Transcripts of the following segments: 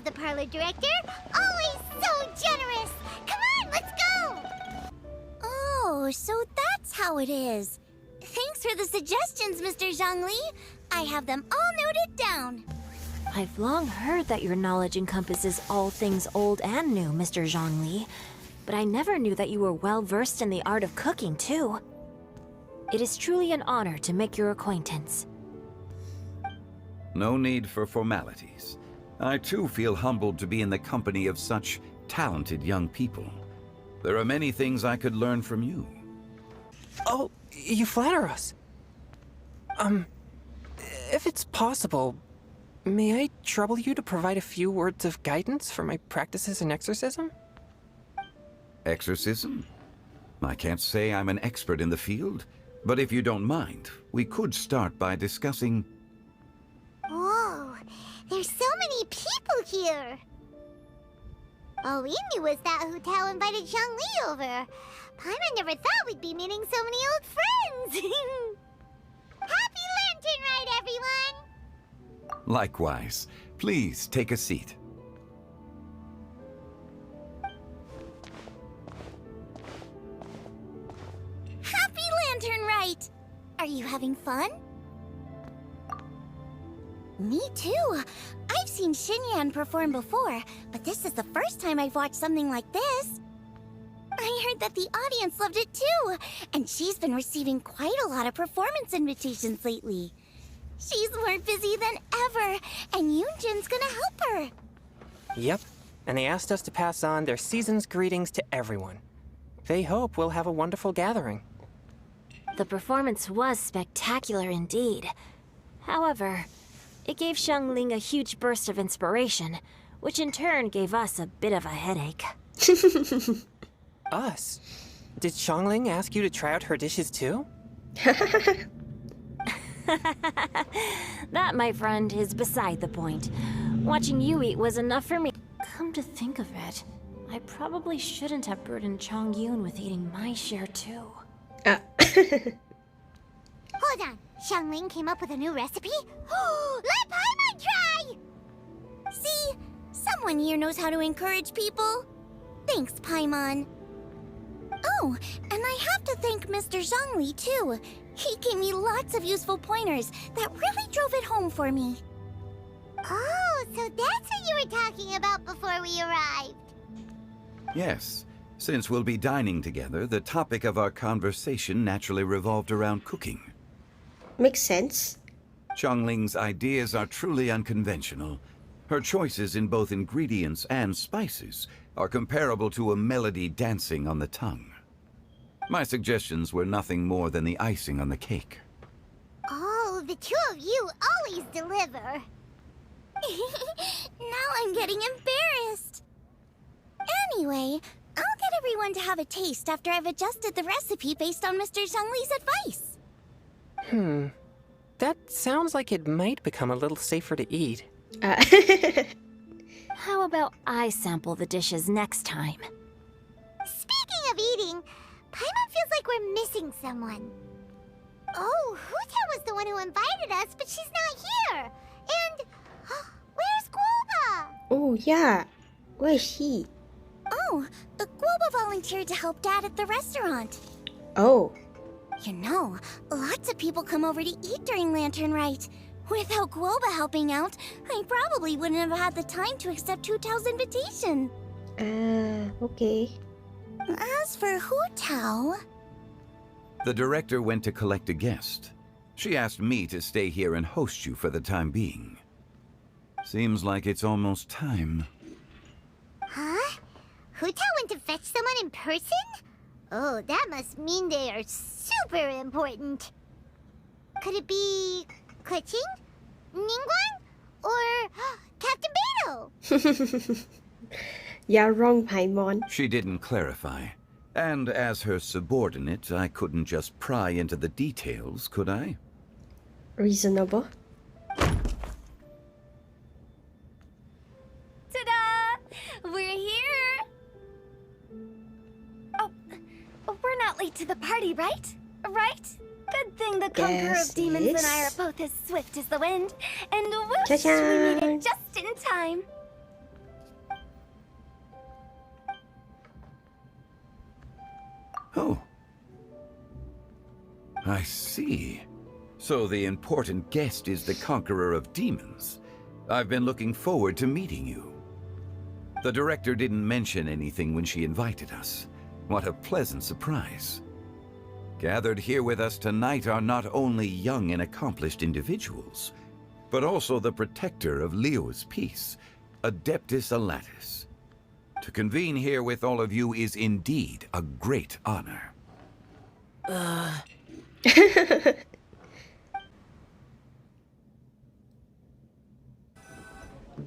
love the parlor director. Always so generous. Come on, let's go. Oh, so that's how it is. Thanks for the suggestions, Mr. Zhongli. I have them all noted down. I've long heard that your knowledge encompasses all things old and new, Mr. Zhongli, but I never knew that you were well versed in the art of cooking, too. It is truly an honor to make your acquaintance. No need for formalities. I too feel humbled to be in the company of such talented young people. There are many things I could learn from you. Oh, you flatter us. If it's possible, may I trouble you to provide a few words of guidance for my practices in exorcism? Exorcism? I can't say I'm an expert in the field, but if you don't mind, we could start by discussing... Whoa, there's so many people here. All we knew was that Hu Tao invited Xiangling over. Paimon never thought we'd be meeting so many old friends. Happy Lantern Rite, everyone! Likewise. Please take a seat. Happy Lantern Rite! Are you having fun? Me too. I've seen Xingqiu perform before, but this is the first time I've watched something like this. I heard that the audience loved it too, and she's been receiving quite a lot of performance invitations lately. She's more busy than ever, and Yunjin's gonna help her. Yep, and they asked us to pass on their season's greetings to everyone. They hope we'll have a wonderful gathering. The performance was spectacular indeed. However, it gave Xiangling a huge burst of inspiration, which in turn gave us a bit of a headache. Us? Did Xiangling ask you to try out her dishes too? That, my friend, is beside the point. Watching you eat was enough for me. Come to think of it, I probably shouldn't have burdened Chongyun with eating my share too. Hold on, Xiangling came up with a new recipe? Let Paimon try! See? Someone here knows how to encourage people. Thanks, Paimon. Oh, and I have to thank Mr. Zhongli, too. He gave me lots of useful pointers that really drove it home for me. Oh, so that's what you were talking about before we arrived. Yes. Since we'll be dining together, the topic of our conversation naturally revolved around cooking. Makes sense. Xiangling's ideas are truly unconventional. Her choices in both ingredients and spices are comparable to a melody dancing on the tongue. My suggestions were nothing more than the icing on the cake. Oh, the two of you always deliver. Now I'm getting embarrassed. Anyway, I'll get everyone to have a taste after I've adjusted the recipe based on Mr. Zhongli's advice. That sounds like it might become a little safer to eat. How about I sample the dishes next time? Speaking of eating, Paimon feels like we're missing someone. Oh, Hu was the one who invited us, but she's not here. And where's Guoba? Oh, yeah. Where is he? Oh, Guoba volunteered to help Dad at the restaurant. Oh. You know, lots of people come over to eat during Lantern Rite. Without Guoba helping out, I probably wouldn't have had the time to accept Hu Tao's invitation. Okay. As for Hu Tao... The director went to collect a guest. She asked me to stay here and host you for the time being. Seems like it's almost time. Huh? Hu Tao went to fetch someone in person? Oh, that must mean they are super important. Could it be Keqing? Ningguang? Or Captain Beidou? Yeah, wrong, Paimon. She didn't clarify. And as her subordinate, I couldn't just pry into the details, could I? Reasonable. Ta-da! We're here! Oh, we're not late to the party, right? Right? Good thing the Conqueror of Demons and I are both as swift as the wind. And whoosh, we made it just in time. Oh. I see. So the important guest is the Conqueror of Demons. I've been looking forward to meeting you. The director didn't mention anything when she invited us. What a pleasant surprise. Gathered here with us tonight are not only young and accomplished individuals, but also the protector of Liyue's peace, Adeptus Alatus. To convene here with all of you is indeed a great honor.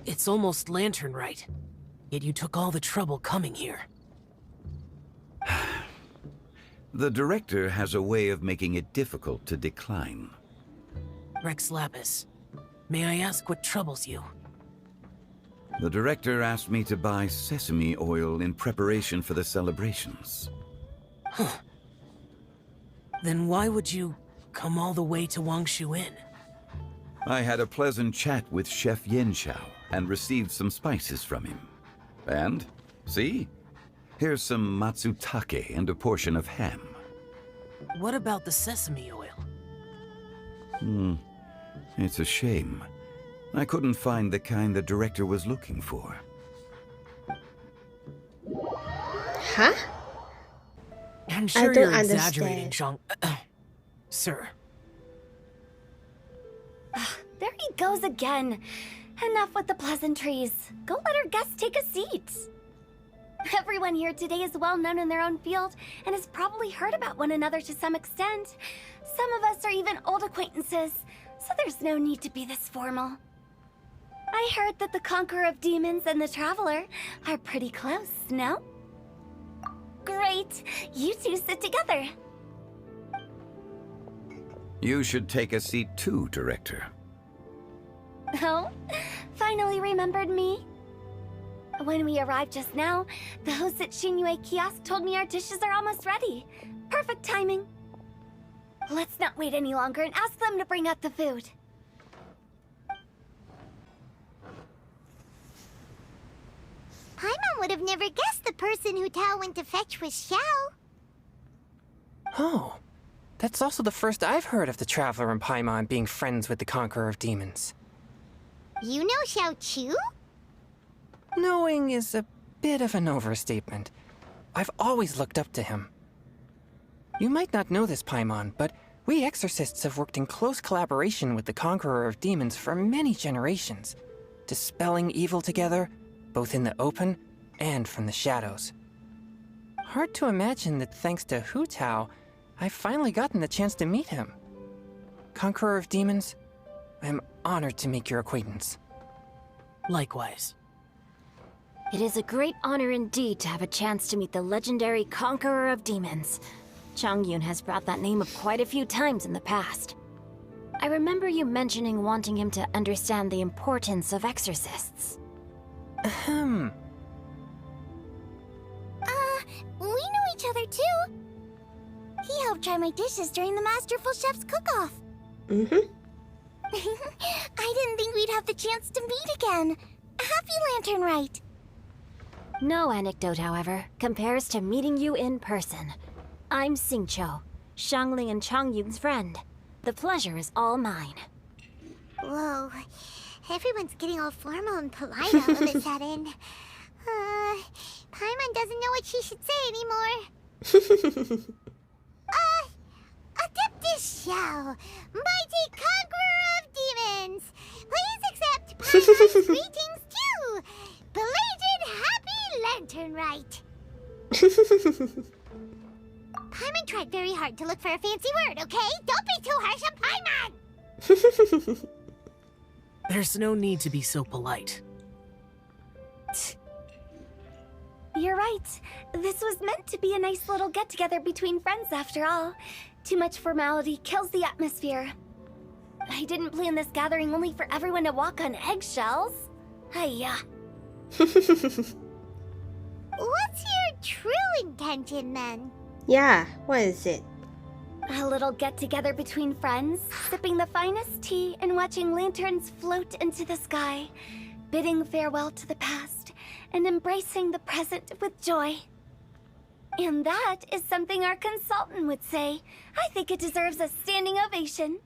It's almost Lantern Rite, yet you took all the trouble coming here. The director has a way of making it difficult to decline. Rex Lapis, may I ask what troubles you? The director asked me to buy sesame oil in preparation for the celebrations. Then why would you come all the way to Wangshu Inn? I had a pleasant chat with Chef Xiao and received some spices from him. And, see? Here's some matsutake and a portion of ham. What about the sesame oil? It's a shame. I couldn't find the kind the director was looking for. Huh? I'm sure don't you're exaggerating, understand. Sir. There he goes again. Enough with the pleasantries. Go let our guests take a seat. Everyone here today is well known in their own field and has probably heard about one another to some extent. Some of us are even old acquaintances, so there's no need to be this formal. I heard that the Conqueror of Demons and the Traveler are pretty close, no? Great! You two sit together. You should take a seat too, Director. Oh? Finally remembered me? When we arrived just now, the hosts at Xingqiu kiosk told me our dishes are almost ready. Perfect timing. Let's not wait any longer and ask them to bring out the food. Paimon would have never guessed the person who Tao went to fetch was Xiao. Oh, that's also the first I've heard of the Traveler and Paimon being friends with the Conqueror of Demons. You know Xiao Chu? Knowing is a bit of an overstatement. I've always looked up to him. You might not know this, Paimon, but we exorcists have worked in close collaboration with the Conqueror of Demons for many generations, dispelling evil together, both in the open and from the shadows. Hard to imagine that thanks to Hu Tao, I've finally gotten the chance to meet him. Conqueror of Demons, I'm honored to make your acquaintance. Likewise. It is a great honor indeed to have a chance to meet the legendary Conqueror of Demons. Chongyun has brought that name up quite a few times in the past. I remember you mentioning wanting him to understand the importance of exorcists. We know each other too. He helped try my dishes during the Masterful Chef's cook-off. Mm-hmm. I didn't think we'd have the chance to meet again. Happy Lantern Rite. No anecdote, however, compares to meeting you in person. I'm Xingqiu, Xiangling and Chongyun's friend. The pleasure is all mine. Whoa, everyone's getting all formal and polite all of a sudden. Paimon doesn't know what she should say anymore. Adeptus Xiao, mighty conqueror of demons, please accept Paimon's greetings too. Belated Happy Lantern Rite. Paimon tried very hard to look for a fancy word, okay? Don't be too harsh on Paimon! There's no need to be so polite. You're right. This was meant to be a nice little get-together between friends after all. Too much formality kills the atmosphere. I didn't plan this gathering only for everyone to walk on eggshells. Hiya. What's your true intention then? Yeah, what is it? A little get-together between friends, sipping the finest tea and watching lanterns float into the sky, bidding farewell to the past and embracing the present with joy. And that is something our consultant would say. I think it deserves a standing ovation.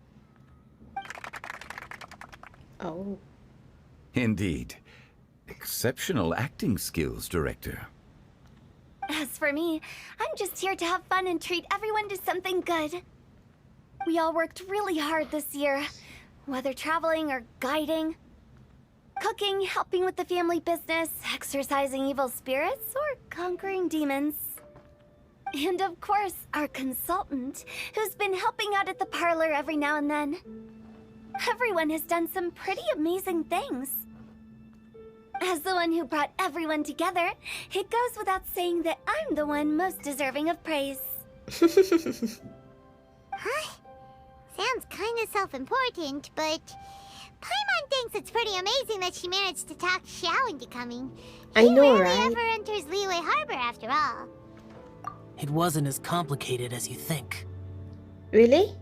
Oh. Indeed. Exceptional acting skills, Director. As for me, I'm just here to have fun and treat everyone to something good. We all worked really hard this year, whether traveling or guiding, cooking, helping with the family business, exorcising evil spirits, or conquering demons. And of course, our consultant, who's been helping out at the parlor every now and then. Everyone has done some pretty amazing things. As the one who brought everyone together, it goes without saying that I'm the one most deserving of praise. Huh? Sounds kinda self-important, but Paimon thinks it's pretty amazing that she managed to talk Xiao into coming. I know, He rarely right? ever enters Liyue Harbor after all. It wasn't as complicated as you think. Really?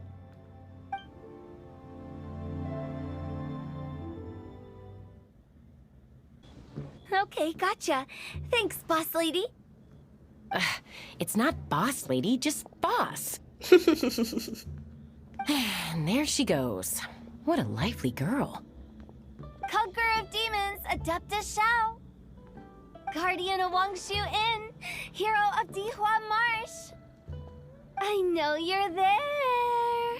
Okay, gotcha. Thanks, boss lady. It's not boss lady, just boss. And there she goes. What a lively girl. Conqueror of demons, Adeptus Xiao. Guardian of Wangshu Inn, hero of Dihua Marsh. I know you're there.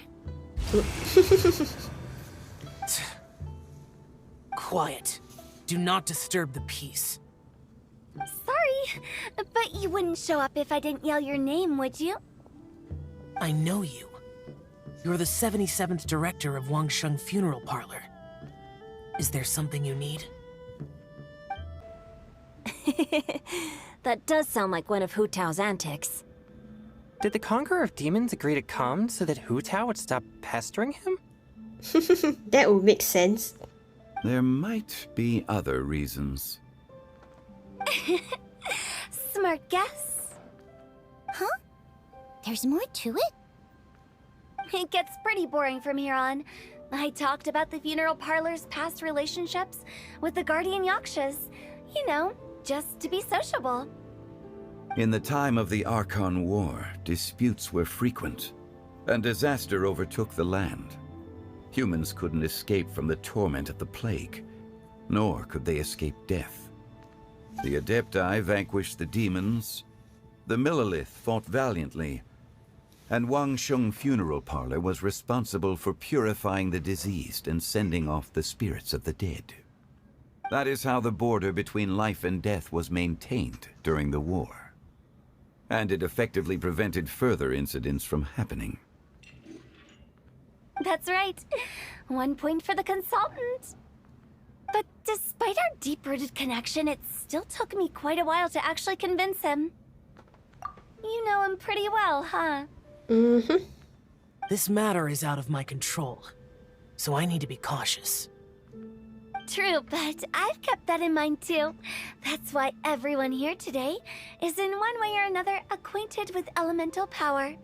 Quiet. Do not disturb the peace. Sorry, but you wouldn't show up if I didn't yell your name, would you? I know you. You're the 77th director of Wangsheng Funeral Parlor. Is there something you need? That does sound like one of Hu Tao's antics. Did the Conqueror of Demons agree to come so that Hu Tao would stop pestering him? That would make sense. There might be other reasons. Smart guess. Huh? There's more to it? It gets pretty boring from here on. I talked about the funeral parlor's past relationships with the guardian yakshas. You know, just to be sociable. In the time of the Archon War, disputes were frequent, and disaster overtook the land. Humans couldn't escape from the torment of the plague, nor could they escape death. The Adepti vanquished the demons, the Millelith fought valiantly, and Wangsheng Funeral Parlor was responsible for purifying the diseased and sending off the spirits of the dead. That is how the border between life and death was maintained during the war. And it effectively prevented further incidents from happening. That's right. 1 point for the consultant. But despite our deep-rooted connection, it still took me quite a while to actually convince him. You know him pretty well, huh? Mm-hmm. This matter is out of my control, so I need to be cautious. True, but I've kept that in mind too. That's why everyone here today is in one way or another acquainted with elemental power.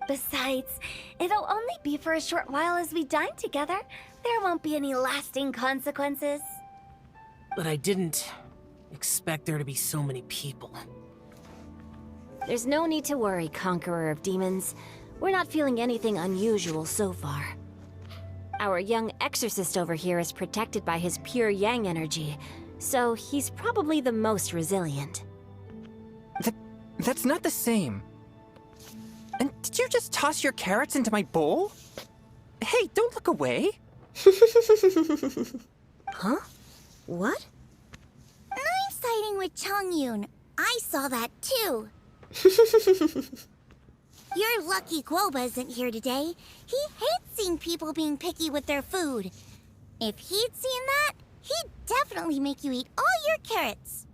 Besides, it'll only be for a short while as we dine together. There won't be any lasting consequences. But I didn't expect there to be so many people. There's no need to worry, Conqueror of Demons. We're not feeling anything unusual so far. Our young exorcist over here is protected by his pure yang energy, so he's probably the most resilient. That's not the same. And did you just toss your carrots into my bowl? Hey, don't look away. Huh? What? I'm siding with Chongyun. I saw that too. You're lucky Guoba isn't here today. He hates seeing people being picky with their food. If he'd seen that, he'd definitely make you eat all your carrots.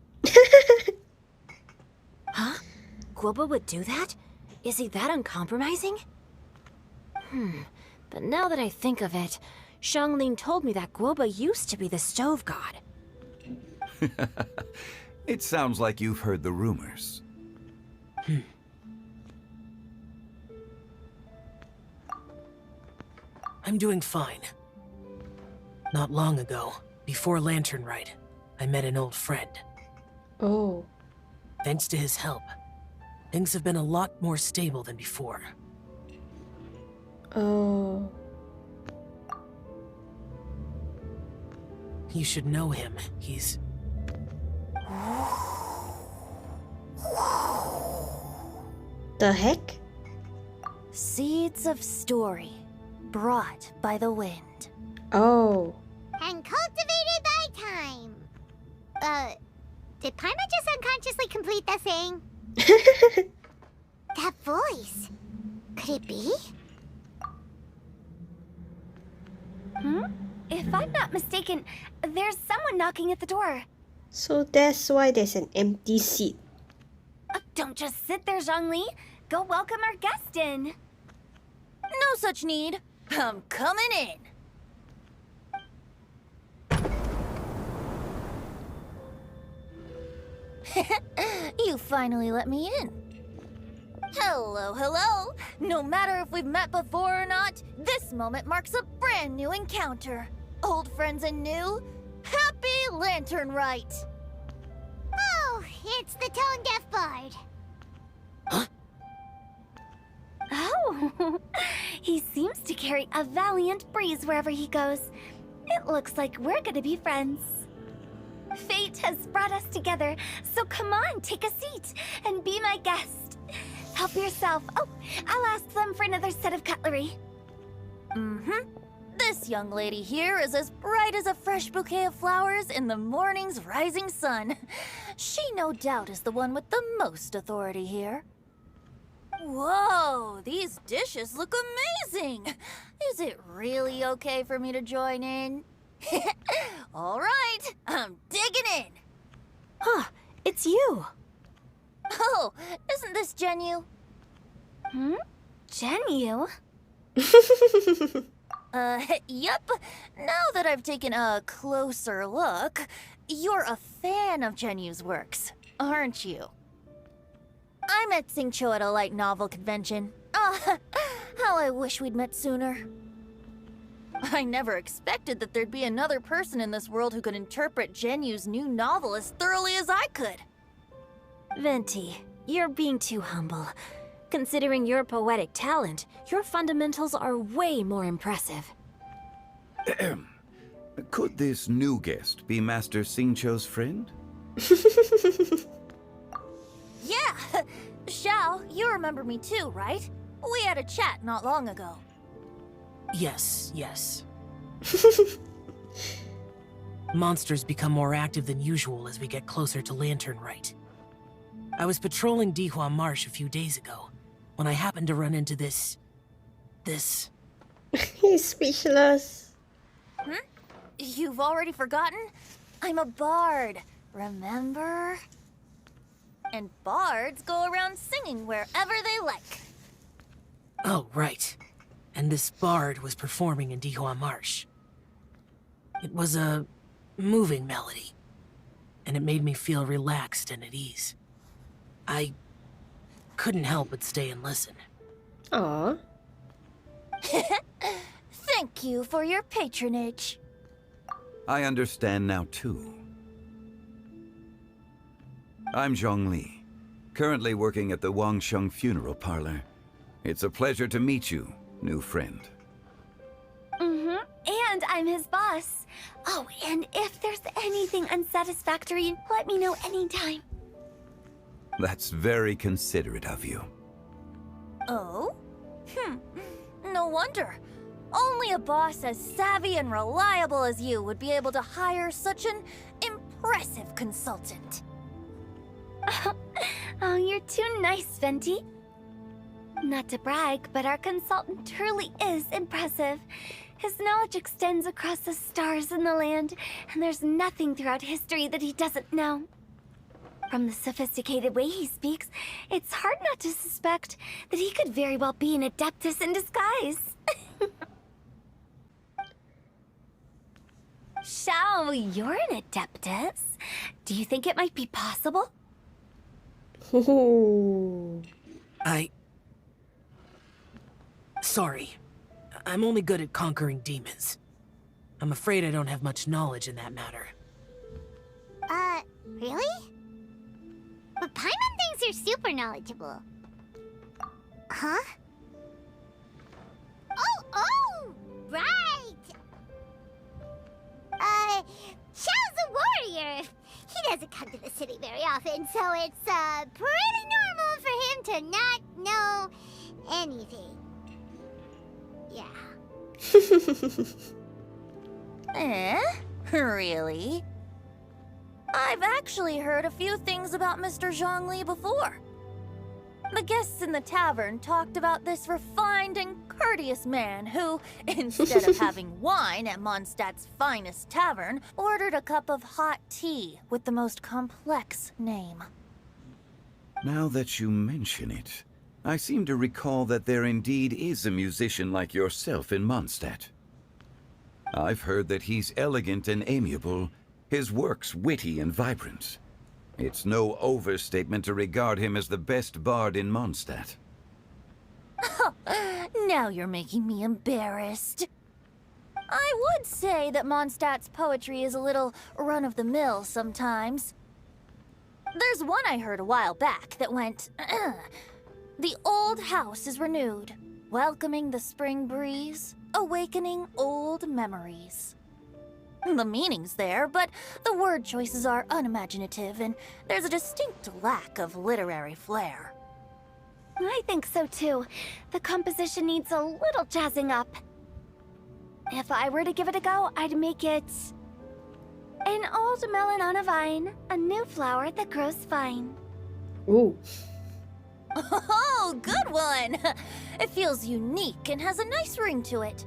Huh? Guoba would do that? Is he that uncompromising? But now that I think of it, Xiangling told me that Guoba used to be the stove god. It sounds like you've heard the rumors. I'm doing fine. Not long ago, before Lantern Rite, I met an old friend. Oh. Thanks to his help, Things have been a lot more stable than before. Oh. You should know him. He's... The heck? Seeds of story, brought by the wind. Oh. And cultivated by time. Did Paimon just unconsciously complete that saying? That voice. Could it be? If I'm not mistaken, there's someone knocking at the door. So that's why there's an empty seat. Don't just sit there, Zhongli. Go welcome our guest in. No such need. I'm coming in. You finally let me in. Hello, hello. No matter if we've met before or not, this moment marks a brand new encounter. Old friends and new, happy Lantern Rite. Oh, it's the tone deaf bard. Oh, he seems to carry a valiant breeze wherever he goes. It looks like we're gonna be friends. Fate has brought us together, so come on, take a seat and be my guest. Help yourself. Oh, I'll ask them for another set of cutlery. This young lady here is as bright as a fresh bouquet of flowers in the morning's rising sun. She no doubt is the one with the most authority here. Whoa, these dishes look amazing. Is it really okay for me to join in? All right, I'm digging in. Huh, it's you. Oh, isn't this Xingqiu? Zhongli? Yep. Now that I've taken a closer look, you're a fan of Xingqiu's works, aren't you? I met Xingqiu at a light novel convention. Ah, how I wish we'd met sooner. I never expected that there'd be another person in this world who could interpret Xingqiu's new novel as thoroughly as I could. Venti, you're being too humble. Considering your poetic talent, your fundamentals are way more impressive. Could this new guest be Master Xingqiu's friend? Yeah! Xiao, you remember me too, right? We had a chat not long ago. Yes. Monsters become more active than usual as we get closer to Lantern Rite. I was patrolling Dihua Marsh a few days ago, when I happened to run into this... He's speechless. You've already forgotten? I'm a bard, remember? And bards go around singing wherever they like. Oh, right. And this bard was performing in Dihua Marsh. It was a moving melody, and it made me feel relaxed and at ease. I couldn't help but stay and listen. Aw. Thank you for your patronage. I understand now, too. I'm Zhongli, currently working at the Wangsheng Funeral Parlor. It's a pleasure to meet you, new friend. And I'm his boss. Oh, and if there's anything unsatisfactory, let me know anytime. That's very considerate of you. Oh? No wonder. Only a boss as savvy and reliable as you would be able to hire such an impressive consultant. Oh, you're too nice, Venti. Not to brag, but our consultant truly is impressive. His knowledge extends across the stars and the land, and there's nothing throughout history that he doesn't know. From the sophisticated way he speaks, it's hard not to suspect that he could very well be an adeptus in disguise. Xiao, you're an adeptus. Do you think it might be possible? Ooh. Sorry. I'm only good at conquering demons. I'm afraid I don't have much knowledge in that matter. Really? But Paimon thinks are super knowledgeable. Huh? Oh, right! Xiao's a warrior. He doesn't come to the city very often, so it's, pretty normal for him to not know anything. Yeah. Really? I've actually heard a few things about Mr. Zhongli before. The guests in the tavern talked about this refined and courteous man who, instead of having wine at Mondstadt's finest tavern, ordered a cup of hot tea with the most complex name. Now that you mention it, I seem to recall that there indeed is a musician like yourself in Mondstadt. I've heard that he's elegant and amiable, his works witty and vibrant. It's no overstatement to regard him as the best bard in Mondstadt. Now you're making me embarrassed. I would say that Mondstadt's poetry is a little run-of-the-mill sometimes. There's one I heard a while back that went, "The old house is renewed, welcoming the spring breeze, awakening old memories." The meaning's there, but the word choices are unimaginative, and there's a distinct lack of literary flair. I think so too. The composition needs a little jazzing up. If I were to give it a go, I'd make it... An old melon on a vine, a new flower that grows fine. Ooh. Oh, good one! It feels unique and has a nice ring to it.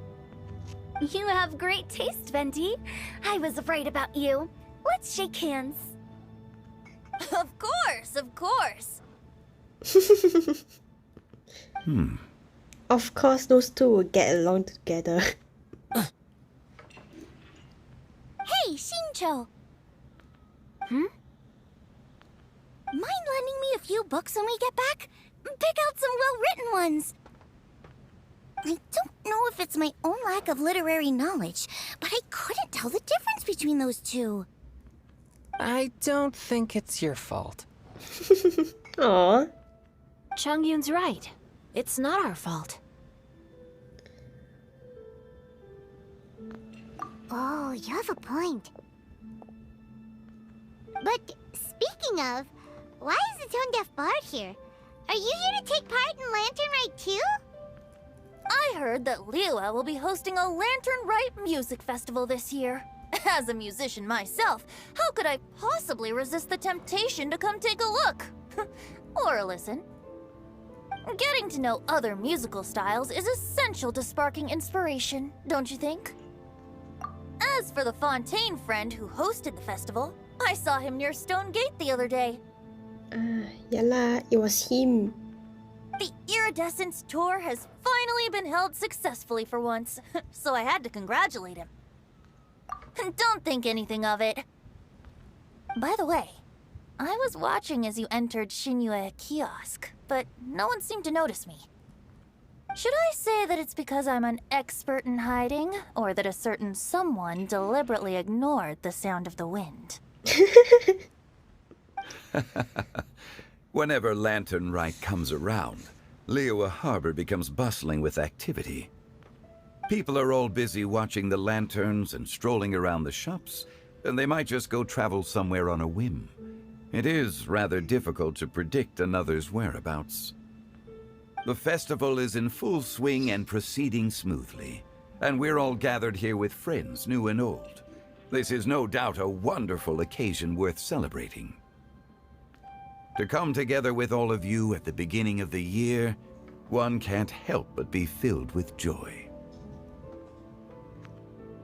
You have great taste, Venti. I was right about you. Let's shake hands. Of course, of course. Of course, those two will get along together. Hey, Xingqiu. Mind lending me a few books when we get back? Pick out some well-written ones. I don't know if it's my own lack of literary knowledge, but I couldn't tell the difference between those two. I don't think it's your fault. Aw. Chongyun's right. It's not our fault. Oh, you have a point. But speaking of, why is the tone-deaf bard here? Are you here to take part in Lantern Rite too? I heard that Liyue will be hosting a Lantern Rite music festival this year. As a musician myself, how could I possibly resist the temptation to come take a look? Or listen. Getting to know other musical styles is essential to sparking inspiration, don't you think? As for the Fontaine friend who hosted the festival, I saw him near Stone Gate the other day. Yeah lah, it was him. The Iridescence tour has finally been held successfully for once, so I had to congratulate him. Don't think anything of it. By the way, I was watching as you entered Liyue kiosk, but no one seemed to notice me. Should I say that it's because I'm an expert in hiding, or that a certain someone deliberately ignored the sound of the wind? Whenever Lantern Rite comes around, Liyue Harbor becomes bustling with activity. People are all busy watching the lanterns and strolling around the shops, and they might just go travel somewhere on a whim. It is rather difficult to predict another's whereabouts. The festival is in full swing and proceeding smoothly, and we're all gathered here with friends, new and old. This is no doubt a wonderful occasion worth celebrating. To come together with all of you at the beginning of the year, one can't help but be filled with joy.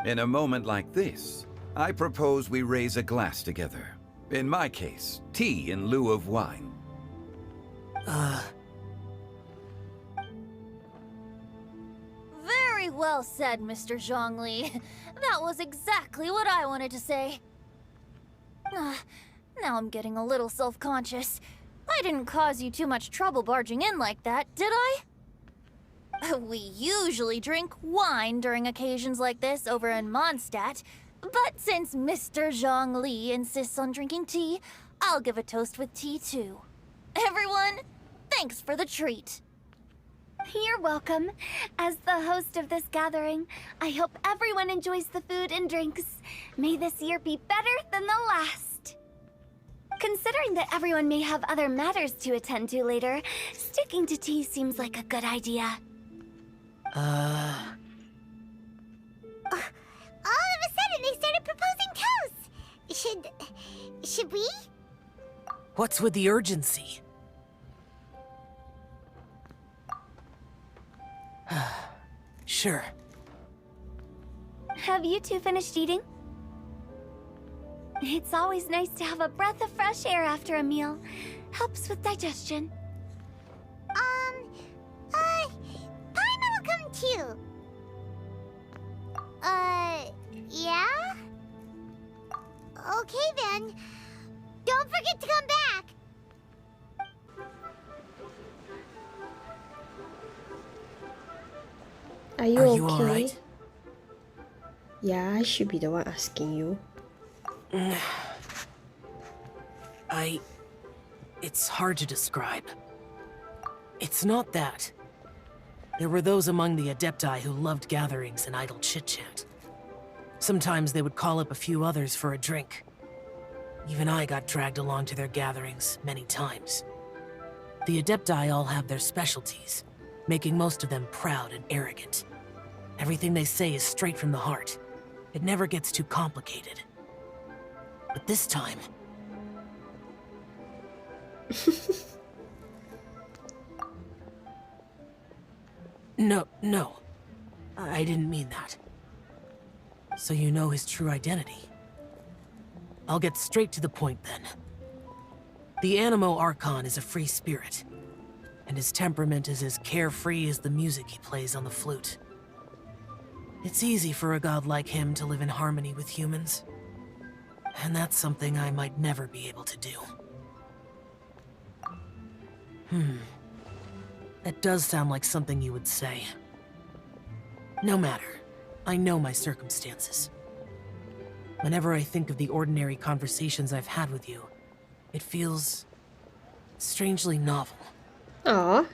In a moment like this, I propose we raise a glass together. In my case, tea in lieu of wine. Very well said, Mr. Zhongli. That was exactly what I wanted to say. Now I'm getting a little self-conscious. I didn't cause you too much trouble barging in like that, did I? We usually drink wine during occasions like this over in Mondstadt, but since Mr. Zhongli insists on drinking tea, I'll give a toast with tea too. Everyone, thanks for the treat. You're welcome. As the host of this gathering, I hope everyone enjoys the food and drinks. May this year be better than the last. Considering that everyone may have other matters to attend to later, sticking to tea seems like a good idea. All of a sudden, they started proposing toasts. Should we? What's with the urgency? Sure. Have you two finished eating? It's always nice to have a breath of fresh air after a meal. Helps with digestion. Paimon will come too. Yeah? Okay then. Don't forget to come back. Are you Are okay? you alright? Yeah, I should be the one asking you. It's hard to describe. It's not that. There were those among the Adepti who loved gatherings and idle chit-chat. Sometimes they would call up a few others for a drink. Even I got dragged along to their gatherings many times. The Adepti all have their specialties, making most of them proud and arrogant. Everything they say is straight from the heart. It never gets too complicated. But this time... No. I didn't mean that. So you know his true identity. I'll get straight to the point then. The Animo Archon is a free spirit, and his temperament is as carefree as the music he plays on the flute. It's easy for a god like him to live in harmony with humans, and that's something I might never be able to do. That does sound like something you would say. No matter. I know my circumstances. Whenever I think of the ordinary conversations I've had with you, it feels strangely novel. Aw.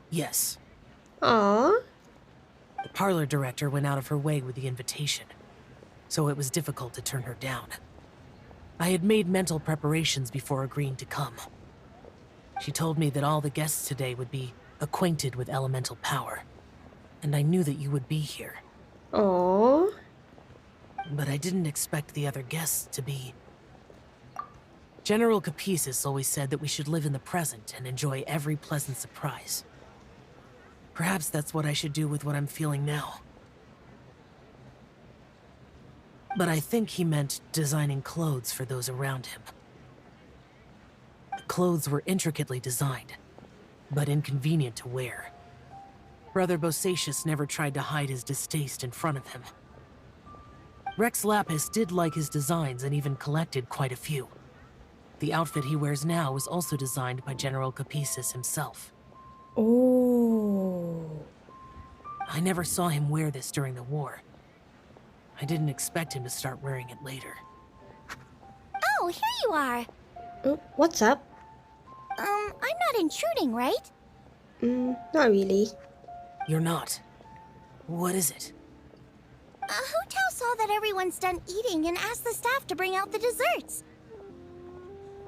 Yes, Aw. the parlor director went out of her way with the invitation, so it was difficult to turn her down. I had made mental preparations before agreeing to come. She told me that all the guests today would be acquainted with elemental power, and I knew that you would be here. Aw. But I didn't expect the other guests to be... General Capisis always said that we should live in the present and enjoy every pleasant surprise. Perhaps that's what I should do with what I'm feeling now. But I think he meant designing clothes for those around him. The clothes were intricately designed, but inconvenient to wear. Brother Bosacius never tried to hide his distaste in front of him. Rex Lapis did like his designs and even collected quite a few. The outfit he wears now was also designed by General Capisis himself. Oh. I never saw him wear this during the war. I didn't expect him to start wearing it later. Oh, here you are. What's up? I'm not intruding, right? Not really. You're not. What is it? Hu Tao saw that everyone's done eating and asked the staff to bring out the desserts.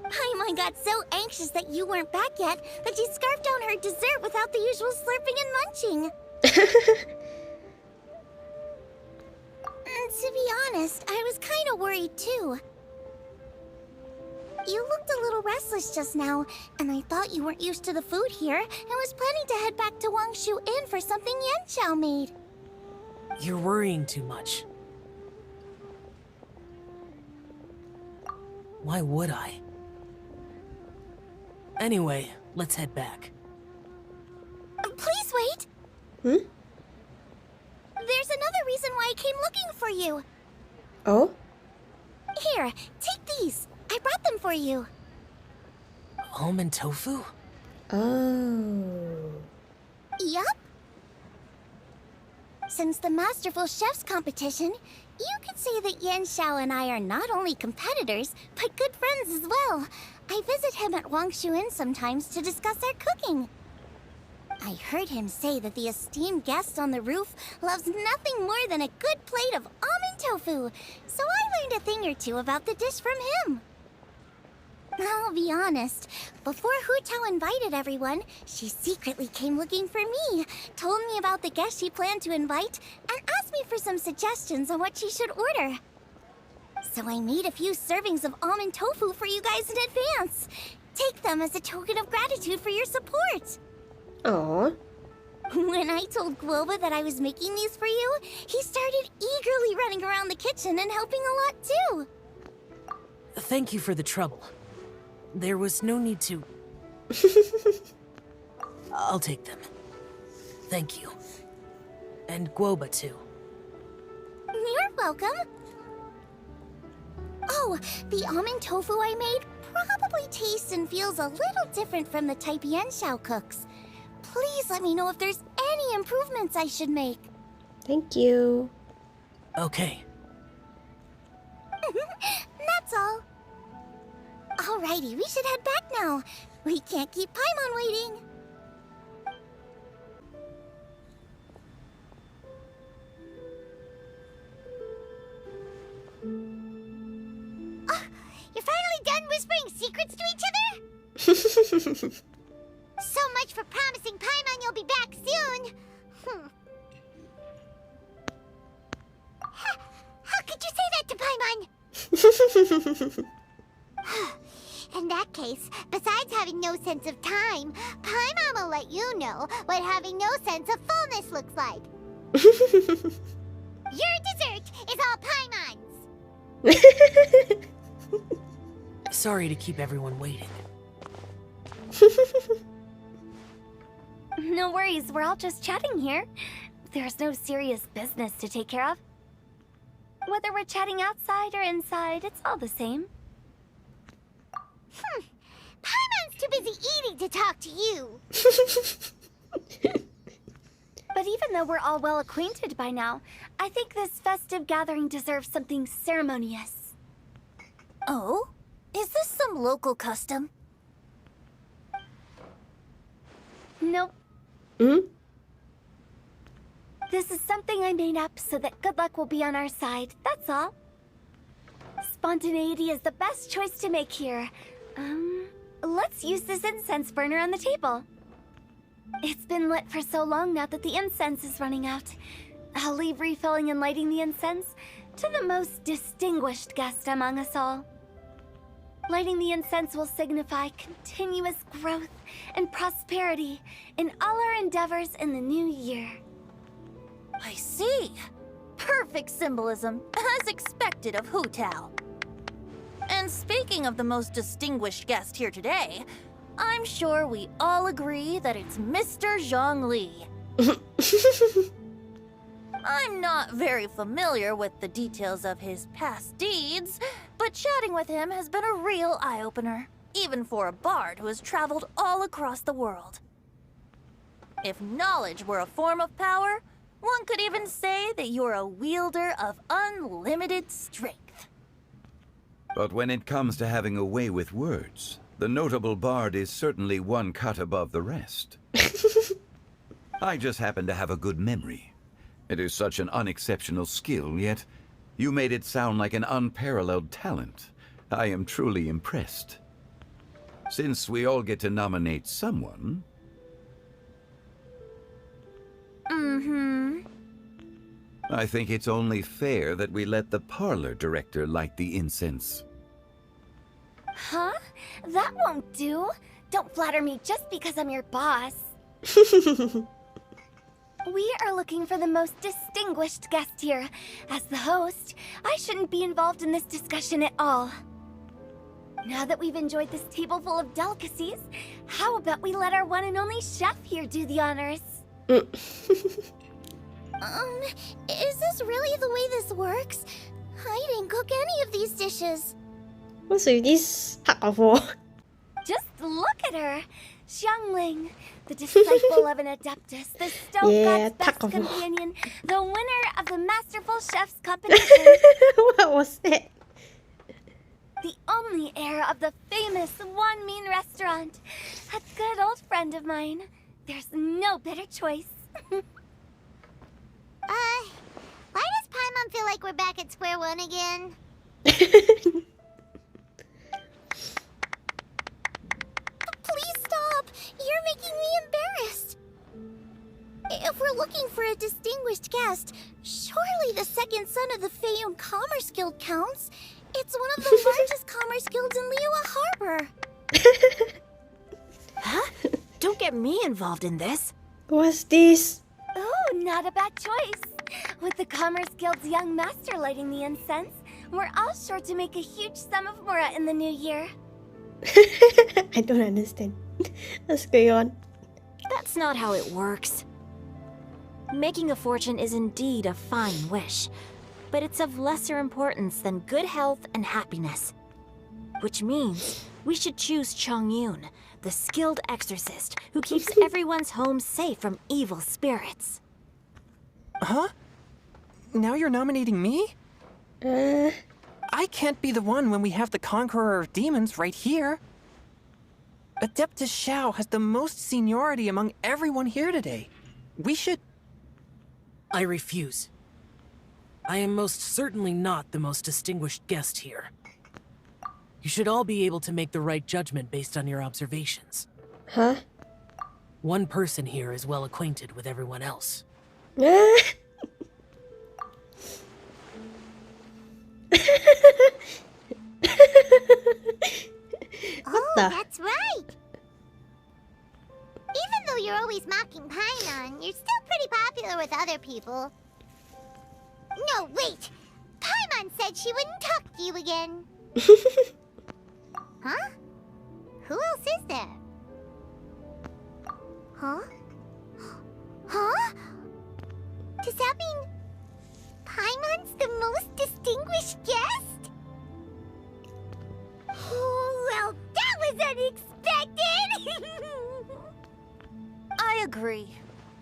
Paimon got so anxious that you weren't back yet that she scarfed down her dessert without the usual slurping and munching. To be honest, I was kind of worried too. You looked a little restless just now, and I thought you weren't used to the food here and was planning to head back to Wangshu Inn for something Xiao made. You're worrying too much. Why would I? Anyway, let's head back. Please wait! There's another reason why I came looking for you. Oh? Here, take these. I brought them for you. Almond tofu? Oh. Yup. Since the Masterful Chef's competition, You could say that Xiao and I are not only competitors, but good friends as well. I visit him at Wangshuin sometimes to discuss our cooking. I heard him say that the esteemed guest on the roof loves nothing more than a good plate of almond tofu, so I learned a thing or two about the dish from him. I'll be honest, before Hu Tao invited everyone, she secretly came looking for me, told me about the guest she planned to invite, and asked me for some suggestions on what she should order. So I made a few servings of almond tofu for you guys in advance. Take them as a token of gratitude for your support. Aw. When I told Guoba that I was making these for you, he started eagerly running around the kitchen and helping a lot too. Thank you for the trouble. There was no need to... I'll take them. Thank you. And Guoba, too. You're welcome. Oh, the almond tofu I made probably tastes and feels a little different from the type Xiao cooks. Please let me know if there's any improvements I should make. Thank you. Okay. That's all. Alrighty, we should head back now. We can't keep Paimon waiting. You're finally done whispering secrets to each other? So much for promising Paimon you'll be back soon. How could you say that to Paimon? In that case, besides having no sense of time, Paimon will let you know what having no sense of fullness looks like. Your dessert is all Paimon's. Sorry to keep everyone waiting. No worries, we're all just chatting here. There's no serious business to take care of. Whether we're chatting outside or inside, it's all the same. Paimon's too busy eating to talk to you. But even though we're all well acquainted by now, I think this festive gathering deserves something ceremonious. Oh? Is this some local custom? Nope. Hmm? This is something I made up so that good luck will be on our side, that's all. Spontaneity is the best choice to make here. Let's use this incense burner on the table. It's been lit for so long now that the incense is running out. I'll leave refilling and lighting the incense to the most distinguished guest among us all. Lighting the incense will signify continuous growth and prosperity in all our endeavors in the new year. I see. Perfect symbolism, as expected of Hu Tao. And speaking of the most distinguished guest here today, I'm sure we all agree that it's Mr. Zhongli. I'm not very familiar with the details of his past deeds, but chatting with him has been a real eye-opener, even for a bard who has traveled all across the world. If knowledge were a form of power, one could even say that you're a wielder of unlimited strength. But when it comes to having a way with words, the notable bard is certainly one cut above the rest. I just happen to have a good memory. It is such an unexceptional skill, yet you made it sound like an unparalleled talent. I am truly impressed. Since we all get to nominate someone... I think it's only fair that we let the parlor director light the incense. Huh? That won't do. Don't flatter me just because I'm your boss. We are looking for the most distinguished guest here. As the host, I shouldn't be involved in this discussion at all. Now that we've enjoyed this table full of delicacies, how about we let our one and only chef here do the honors? Is this really the way this works? I didn't cook any of these dishes. What's with this tug of war? Just look at her. Xiangling, the disciple of an adeptus, the stone Yeah, god's best tuck of- companion, the winner of the Masterful Chef's competition, What was that? the only heir of the famous One Mean restaurant, a good old friend of mine. There's no better choice. Why does Paimon feel like we're back at square one again? Please stop! You're making me embarrassed. If we're looking for a distinguished guest, surely the second son of the Feiyun Commerce Guild counts. It's one of the largest commerce guilds in Liyue Harbor. Huh? Don't get me involved in this. What's this? Oh, not a bad choice. With the Commerce Guild's young master lighting the incense, we're all sure to make a huge sum of mora in the new year. I don't understand. Let's go on. That's not how it works. Making a fortune is indeed a fine wish, but it's of lesser importance than good health and happiness. Which means we should choose Chongyun, the skilled exorcist who keeps everyone's home safe from evil spirits. Huh? Now you're nominating me? I can't be the one when we have the Conqueror of Demons right here. Adeptus Xiao has the most seniority among everyone here today. We should... I refuse. I am most certainly not the most distinguished guest here. You should all be able to make the right judgment based on your observations. Huh? One person here is well acquainted with everyone else. Oh, the- that's right! Even though you're always mocking Paimon, you're still pretty popular with other people. No, wait! Paimon said she wouldn't talk to you again. Huh? Who else is there? Huh? Huh? Does that mean Paimon's the most distinguished guest? Oh, well, that was unexpected! I agree.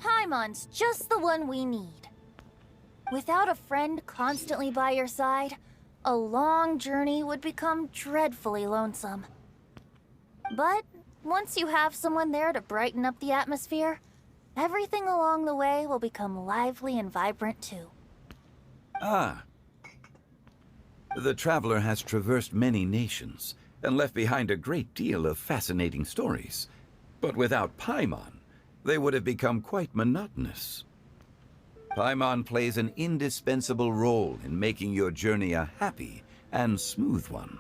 Paimon's just the one we need. Without a friend constantly by your side, a long journey would become dreadfully lonesome. But once you have someone there to brighten up the atmosphere, everything along the way will become lively and vibrant too. Ah. The traveler has traversed many nations and left behind a great deal of fascinating stories. But without Paimon, they would have become quite monotonous. Paimon plays an indispensable role in making your journey a happy and smooth one.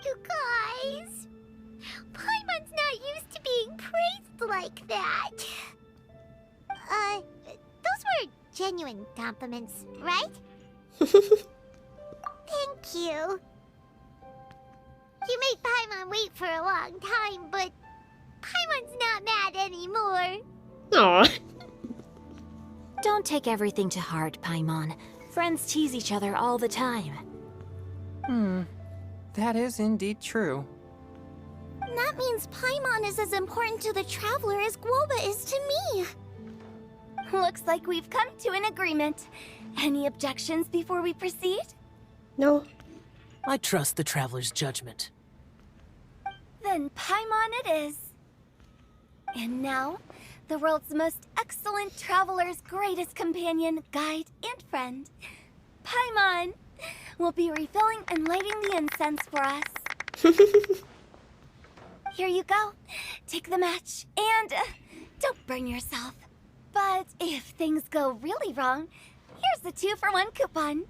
You guys, Paimon's not used to being praised like that. Those were genuine compliments, right? Thank you. You made Paimon wait for a long time, but Paimon's not mad anymore. Aw. Don't take everything to heart, Paimon. Friends tease each other all the time. That is indeed true. That means Paimon is as important to the traveler as Guoba is to me. Looks like we've come to an agreement. Any objections before we proceed? No. I trust the traveler's judgment. Then Paimon it is. And now, the world's most excellent traveler's greatest companion, guide, and friend, Paimon, will be refilling and lighting the incense for us. Here you go. Take the match, and don't burn yourself. But if things go really wrong, here's the 2-for-1 coupon.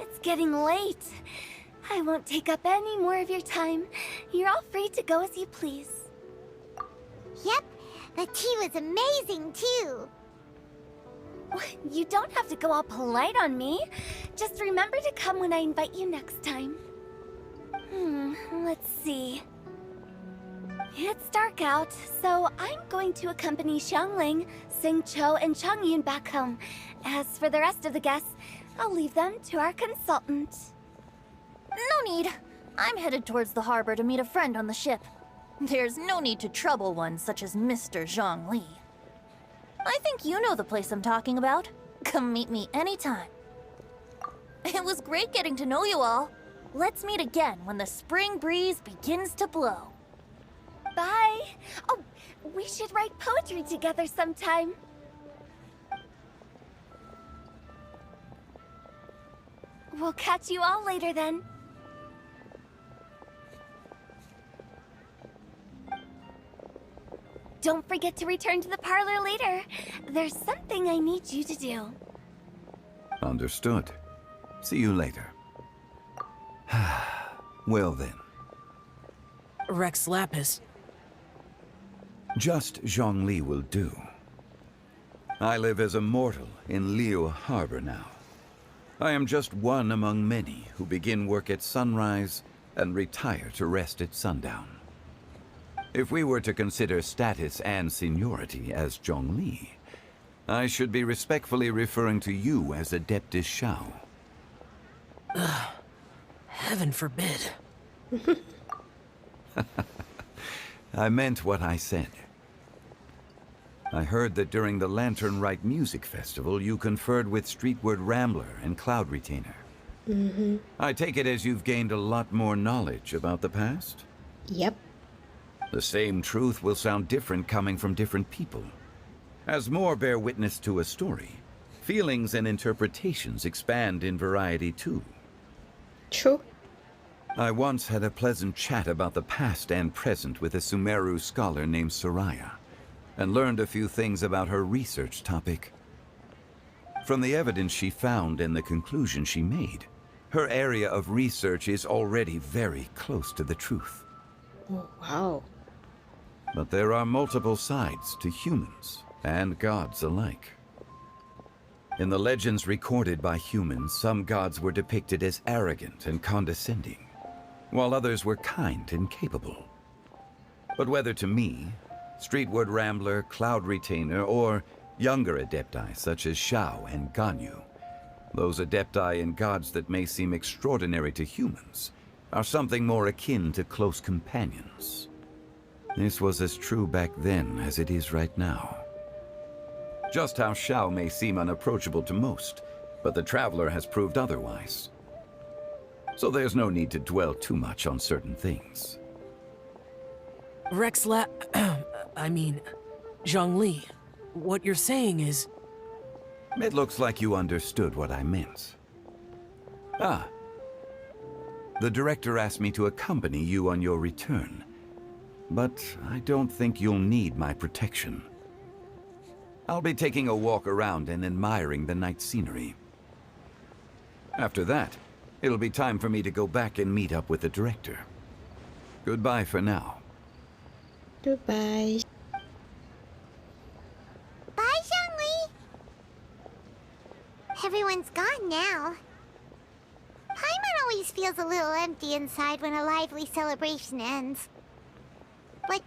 It's getting late. I won't take up any more of your time. You're all free to go as you please. Yep, the tea was amazing, too. You don't have to go all polite on me. Just remember to come when I invite you next time. Let's see. It's dark out, so I'm going to accompany Xiangling, Xingqiu, and Chongyun back home. As for the rest of the guests, I'll leave them to our consultant. No need. I'm headed towards the harbor to meet a friend on the ship. There's no need to trouble one such as Mr. Zhongli. I think you know the place I'm talking about. Come meet me anytime. It was great getting to know you all. Let's meet again when the spring breeze begins to blow. Bye. Oh, we should write poetry together sometime. We'll catch you all later then. Don't forget to return to the parlor later. There's something I need you to do. Understood. See you later. Well then. Rex Lapis. Just Zhongli will do. I live as a mortal in Liyue Harbor now. I am just one among many who begin work at sunrise and retire to rest at sundown. If we were to consider status and seniority as Zhongli, I should be respectfully referring to you as Adeptus Xiao. Heaven forbid. I meant what I said. I heard that during the Lantern Rite music festival, you conferred with Streetward Rambler and Cloud Retainer. I take it as you've gained a lot more knowledge about the past? Yep. The same truth will sound different coming from different people. As more bear witness to a story, feelings and interpretations expand in variety too. True. I once had a pleasant chat about the past and present with a Sumeru scholar named Soraya, and learned a few things about her research topic. From the evidence she found and the conclusion she made, her area of research is already very close to the truth. Oh, wow. But there are multiple sides to humans and gods alike. In the legends recorded by humans, some gods were depicted as arrogant and condescending, while others were kind and capable. But whether to me, Streetward Rambler, Cloud Retainer, or younger adepti such as Xiao and Ganyu, those adepti and gods that may seem extraordinary to humans are something more akin to close companions. This was as true back then as it is right now. Just how Xiao may seem unapproachable to most, but the Traveler has proved otherwise. So there's no need to dwell too much on certain things. Zhongli, what you're saying is... It looks like you understood what I meant. Ah. The director asked me to accompany you on your return, but I don't think you'll need my protection. I'll be taking a walk around and admiring the night scenery. After that, it'll be time for me to go back and meet up with the director. Goodbye for now. Goodbye. Bye, Zhongli. Everyone's gone now. Paimon always feels a little empty inside when a lively celebration ends. But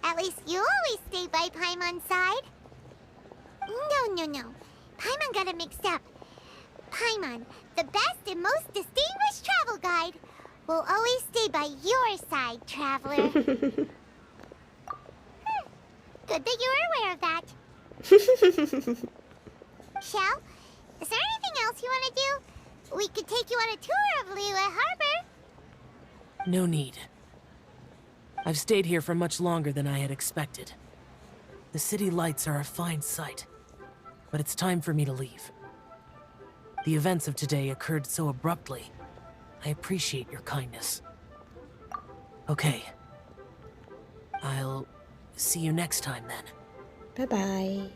at least you always stay by Paimon's side. No. Paimon got it mixed up. Paimon, the best and most distinguished travel guide, will always stay by your side, traveler. Good that you were aware of that. Xiao, is there anything else you want to do? We could take you on a tour of Liyue Harbor. No need. I've stayed here for much longer than I had expected. The city lights are a fine sight, but it's time for me to leave. The events of today occurred so abruptly. I appreciate your kindness. Okay. I'll see you next time then. Bye-bye.